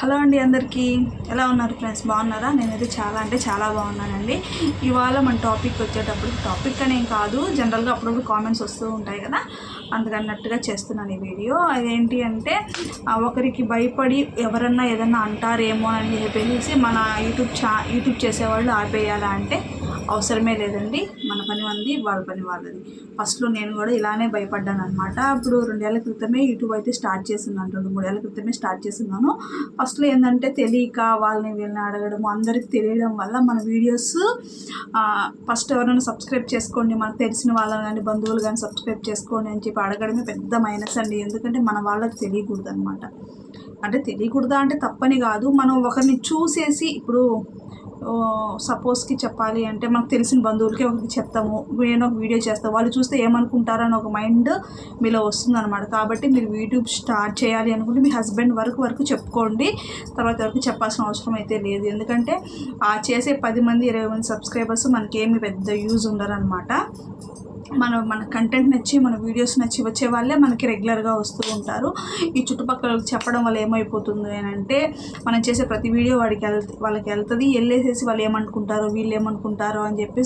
Hello అండి, అందరికీ ఎలా ఉన్నారు ఫ్రెండ్స్? బాగున్నారా? నేనైతే చాలా బాగున్నానండి. ఇవాళ మన టాపిక్ వచ్చేటప్పుడు టాపిక్ అనేం కాదు, జనరల్గా అప్పుడప్పుడు కామెంట్స్ వస్తూ ఉంటాయి కదా, అందుకన్నట్టుగా చేస్తున్నాను ఈ వీడియో. అదేంటి అంటే ఒకరికి భయపడి ఎవరన్నా ఏదన్నా అంటారేమో అని చెప్పేసి మన యూట్యూబ్ చేసేవాళ్ళు ఆపేయాలా అంటే అవసరమే లేదండి. మన పని మంది, వాళ్ళ పని వాళ్ళది. ఫస్ట్లో నేను కూడా ఇలానే భయపడ్డాను అనమాట. అప్పుడు 2 ఏళ్ల క్రితమే యూట్యూబ్ అయితే స్టార్ట్ చేస్తున్నాను, 2-3 ఏళ్ల క్రితమే స్టార్ట్ చేస్తున్నాను. ఫస్ట్లో ఏంటంటే తెలియక వాళ్ళని వీళ్ళని అడగడం, అందరికి తెలియడం వల్ల మన వీడియోస్ ఫస్ట్ ఎవరైనా సబ్స్క్రైబ్ చేసుకోండి, మనకు తెలిసిన వాళ్ళని కానీ బంధువులు కానీ సబ్స్క్రైబ్ చేసుకోండి అని చెప్పి అడగడమే పెద్ద మైనస్ అండి. ఎందుకంటే మన వాళ్ళకి తెలియకూడదు అనమాట. అంటే తెలియకూడదా అంటే తప్పని కాదు, మనం ఒకరిని చూసేసి ఇప్పుడు సపోజ్కి చెప్పాలి అంటే మనకు తెలిసిన బంధువులకి ఒకరికి చెప్తాము, నేను ఒక వీడియో చేస్తాను, వాళ్ళు చూస్తే ఏమనుకుంటారని ఒక మైండ్ మీలో వస్తుందన్నమాట. కాబట్టి మీరు యూట్యూబ్ స్టార్ట్ చేయాలి అనుకుంటే మీ హస్బెండ్ వరకు చెప్పుకోండి, తర్వాత వరకు చెప్పాల్సిన అవసరం అయితే లేదు. ఎందుకంటే ఆ చేసే 10 మంది 20 మంది సబ్స్క్రైబర్స్ మనకేమి పెద్ద యూజ్ ఉండరు అనమాట. మన కంటెంట్ నచ్చి, మన వీడియోస్ నచ్చి వచ్చే వాళ్ళే మనకి రెగ్యులర్గా వస్తూ ఉంటారు. ఈ చుట్టుపక్కల చెప్పడం వల్ల ఏమైపోతుంది అని అంటే మనం చేసే ప్రతి వీడియో వాళ్ళకి వెళ్తుంది, వెళ్ళేసేసి వాళ్ళు ఏమనుకుంటారో వీళ్ళు ఏమనుకుంటారో అని చెప్పేసి